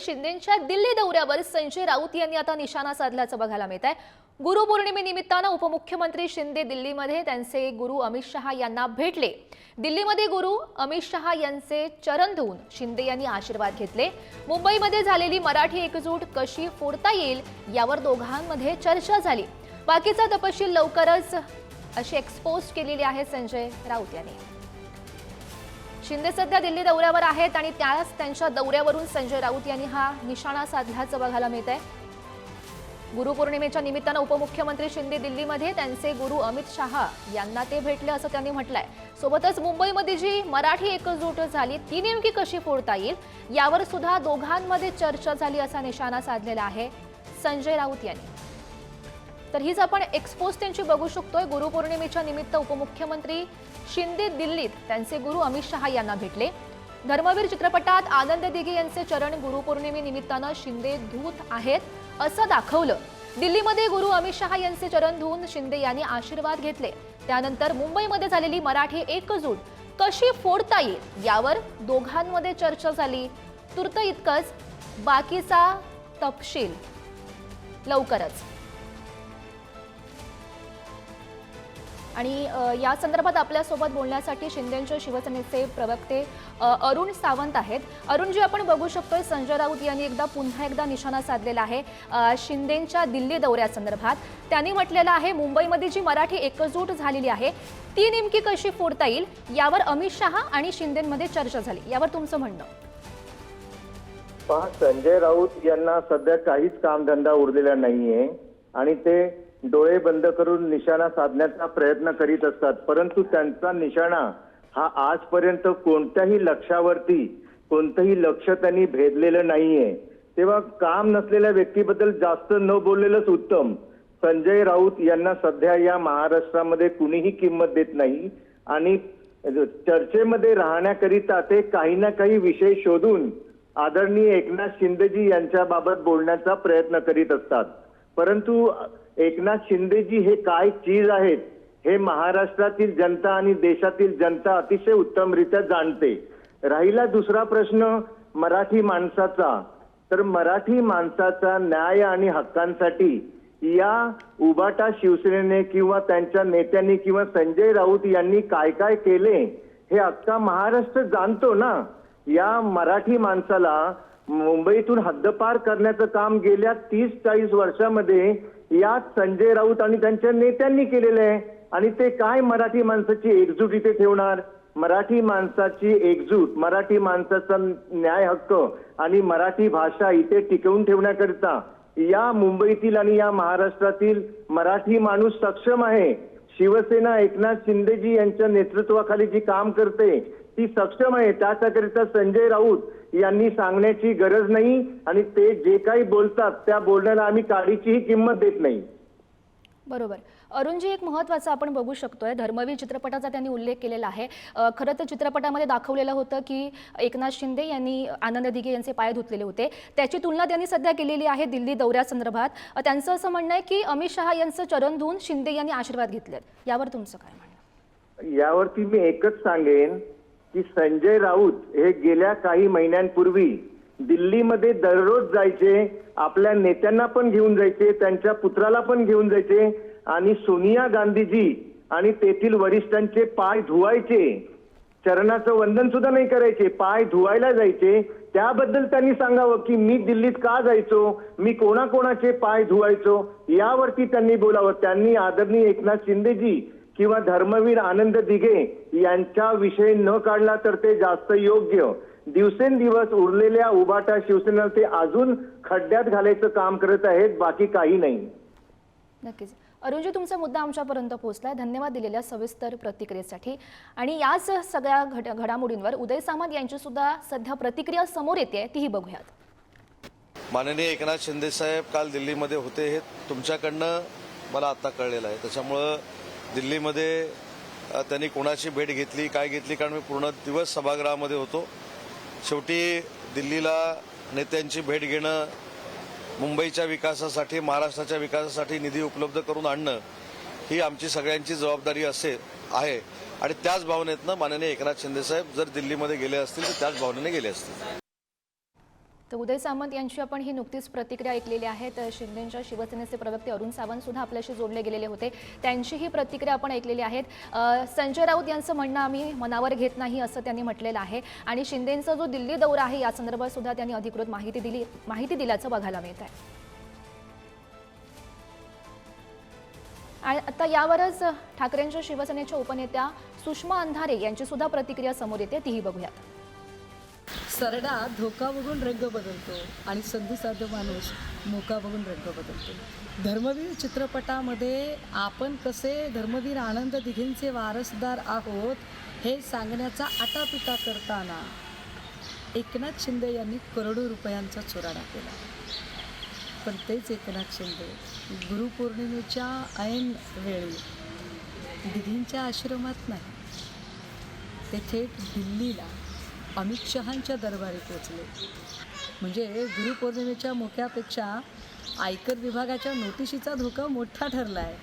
शिंदेंच्या दिल्ली दौऱ्यावर संजय राऊत यांनी आता निशाणा साधल्याचं बघायला मिळत आहे। गुरुपौर्णिमेनिमित्तानं उपमुख्यमंत्री शिंदे दिल्लीमध्ये त्यांचे गुरु अमित शहा यांना भेटले। दिल्लीमध्ये गुरु अमित शहा यांचे चरण धुवून शिंदे यांनी आशीर्वाद घेतले। मुंबईमध्ये झालेली मराठी एकजूट कशी फोडता येईल यावर दोघांमध्ये चर्चा झाली। बाकीचा तपशील लवकरच अशी एक्सपोज केलेली आहे संजय राऊत यांनी। शिंदे सध्या दिल्ली दौऱ्यावर आहेत आणि त्यांच्या दौऱ्यावरून संजय राऊत यांनी हा निशाणा साधल्याचं बघायला मिळत आहे। गुरुपौर्णिमेच्या निमित्तानं उपमुख्यमंत्री शिंदे दिल्लीमध्ये त्यांचे गुरु अमित शहा यांना ते भेटले असं त्यांनी म्हटलंय। सोबतच मुंबईमध्ये जी मराठी एकजूट झाली ती नेमकी कशी फोडता येईल यावर सुद्धा दोघांमध्ये चर्चा झाली असा निशाणा साधलेला आहे संजय राऊत यांनी। तर हीच आपण एक्सपोज त्यांची बघू शकतोय। गुरुपौर्णिमेच्या निमित्त उपमुख्यमंत्री शिंदे दिल्लीत त्यांचे गुरु अमित शहा यांना भेटले। धर्मवीर चित्रपटात आनंद दिघे यांचे चरण गुरुपौर्णिमेनिमित्तानं शिंदे धूत आहेत असं दाखवलं। दिल्लीमध्ये गुरु अमित शहा यांचे चरण धुवून शिंदे यांनी आशीर्वाद घेतले। त्यानंतर मुंबईमध्ये झालेली मराठी एकजूट कशी फोडता येईल यावर दोघांमध्ये चर्चा झाली। तूर्त इतकंच, बाकीचा तपशील लवकरच। आणि या संदर्भात आपल्यासोबत बोलण्यासाठी शिंदेंच्या शिवसेनेचे प्रवक्ते अरुण सावंत आहेत। अरुणजी, आपण बघू शकतोय संजय राऊत यांनी पुन्हा एकदा निशाणा साधलेला आहे शिंदेंच्या दिल्ली दौऱ्यासंदर्भात। त्यांनी म्हटलेलं आहे मुंबईमध्ये जी मराठी एकजूट झालेली आहे ती नेमकी कशी फोडता येईल यावर अमित शहा आणि शिंदेंमध्ये चर्चा झाली। यावर तुमचं म्हणणं? पहा, संजय राऊत यांना सध्या काहीच कामधंदा उरलेला नाहीये आणि ते डोळे बंद करून निशाणा साधण्याचा प्रयत्न करीत असतात, परंतु त्यांचा निशाणा हा आजपर्यंत कोणत्याही लक्ष्यावरती कोणतंही लक्ष त्यांनी भेदलेलं नाहीये। तेव्हा काम नसलेल्या व्यक्तीबद्दल जास्त न बोललेलंच उत्तम। संजय राऊत यांना सध्या या महाराष्ट्रामध्ये कुणीही किंमत देत नाही आणि चर्चेमध्ये राहण्याकरिता ते काही ना काही विषय शोधून आदरणीय एकनाथ शिंदेजी यांच्याबाबत बोलण्याचा प्रयत्न करीत असतात, परंतु एकनाथ शिंदेजी हे काय चीज आहेत हे महाराष्ट्रातील जनता आणि देशातील जनता अतिशय उत्तमरित्या जाणते। राहिला दुसरा प्रश्न मराठी माणसाचा, तर मराठी माणसाचा न्याय आणि हक्कांसाठी या उबाटा शिवसेनेने किंवा त्यांच्या नेत्यांनी किंवा संजय राऊत यांनी काय काय केले हे अख्खा महाराष्ट्र जाणतो ना। या मराठी माणसाला मुंबईतून हद्दपार करण्याचं काम गेल्या 30-40 वर्षामध्ये यात संजय राऊत आणि त्यांच्या नेत्यांनी केलेलं आहे। आणि ते काय मराठी माणसाची एकजूट इथे ठेवणार? मराठी माणसाची एकजूट, मराठी माणसाचा न्याय हक्क आणि मराठी भाषा इथे टिकवून ठेवण्याकरिता या मुंबईतील आणि या महाराष्ट्रातील मराठी माणूस सक्षम आहे। शिवसेना एकनाथ शिंदेजी यांच्या नेतृत्वाखाली जी काम करते ती सक्षम आहे। त्याच्याकरिता संजय राऊत यांनी सांगण्याची गरज नाही आणि ते जे काही बोलतात त्या बोलण्याला आम्ही काडीचीही किंमत देत नाही। बरोबर। अरुणजी, एक महत्त्वाचं आपण बघू शकतोय धर्मवीर चित्रपटाचा त्यांनी उल्लेख केलेला आहे। खरं तर चित्रपटामध्ये दाखवलेलं होतं की एकनाथ शिंदे यांनी आनंद दिघे यांचे पाय धुतलेले होते, त्याची तुलना त्यांनी सध्या केलेली आहे दिल्ली दौऱ्यासंदर्भात। त्यांचं असं म्हणणं आहे की अमित शहा यांचं चरण धुवून शिंदे यांनी आशीर्वाद घेतलेत। यावर तुमचं काय म्हणणं? यावरती मी एकच सांगेन की संजय राऊत हे गेल्या काही महिन्यांपूर्वी दिल्लीमध्ये दररोज जायचे, आपल्या नेत्यांना पण घेऊन जायचे, त्यांच्या पुत्राला पण घेऊन जायचे आणि सोनिया गांधीजी आणि तेथील वरिष्ठांचे पाय धुवायचे, चरणाचं वंदन सुद्धा नाही करायचे, पाय धुवायला जायचे। त्याबद्दल त्यांनी सांगावं की मी दिल्लीत का जायचो, मी कोणाकोणाचे पाय धुवायचो, यावरती त्यांनी बोलावं। त्यांनी आदरणीय एकनाथ शिंदेजी किंवा धर्मवीर आनंद दिघे यांचा विषय न काढला तर ते जास्त योग्य। दिवसेंदिवस उरलेल्या उबाटा शिवसेना ते अजून खड्ड्यात घालायचं काम करत आहेत, बाकी काही नाही। नक्कीच अरुणजी, तुमचा मुद्दा आमच्यापर्यंत पोहोचलाय। धन्यवाद दिलेल्या सविस्तर प्रतिक्रियेसाठी। आणि याच सगळ्या घडामोडींवर उदय सामंत यांची सुद्धा सध्या प्रतिक्रिया समोर येते, तीही बघूयात। माननीय एकनाथ शिंदे साहेब काल दिल्लीमध्ये होते हे तुमच्याकडनं मला आता कळलेलं आहे। त्याच्यामुळं दिल्लीमध्ये त्यांनी कोणाची भेट घेतली काय घेतली, कारण मी पूर्ण दिवस सभागृहामध्ये होतो। शेवटी दिल्लीला नेत्यांची भेट घेणं, मुंबईच्या विकासासाठी महाराष्ट्राच्या विकासासाठी निधी उपलब्ध करून आणणं ही आमची सगळ्यांची जबाबदारी आहे आणि त्याच भावनेतनं माननीय एकनाथ शिंदे साहेब जर दिल्लीमध्ये गेले असतील तर त्याच भावनेने गेले असतील। तर उदय सामंत यांची आपण ही नुकतीच प्रतिक्रिया ऐकलेली आहे. तर शिंदेच्या शिवसेनेचे प्रवक्ते अरुण सावंत सुद्धा आपल्याशी जोडले गेलेले होते. त्यांची ही प्रतिक्रिया आपण ऐकलेली आहे. संजय राऊत यांचं म्हणणं आम्ही मनावर घेत नाही असं त्यांनी म्हटलेलं आहे. आणि शिंदेचा जो दिल्ली दौरा आहे या संदर्भात सुद्धा त्यांनी अधिकृत माहिती दिल्याचं बघायला मिळत आहे. आता यावरच ठाकरेंच्या शिवसेनेच्या उपनेत्या सुषमा अंधारे यांची सुद्धा प्रतिक्रिया समोर येते, तीही बघूयात. सरडा धोका बघून रंग बदलतो आणि संधीसाध्य माणूस मोका बघून रंग बदलतो. धर्मवीर चित्रपटामध्ये आपण कसे धर्मवीर आनंद दिघेंचे वारसदार आहोत हे सांगण्याचा आटापिटा करताना एकनाथ शिंदे यांनी करोडो रुपयांचा चुराडा केला. पण तेच एकनाथ शिंदे गुरुपौर्णिमेच्या ऐन वेळी दिघींच्या आश्रमात नाही, ते थेट दिल्लीला अमित शहांच्या दरबारी पोचले. म्हणजे गुरुपौर्णिमेच्या मोक्यापेक्षा आयकर विभागाच्या नोटिशीचा धोका मोठा ठरला आहे.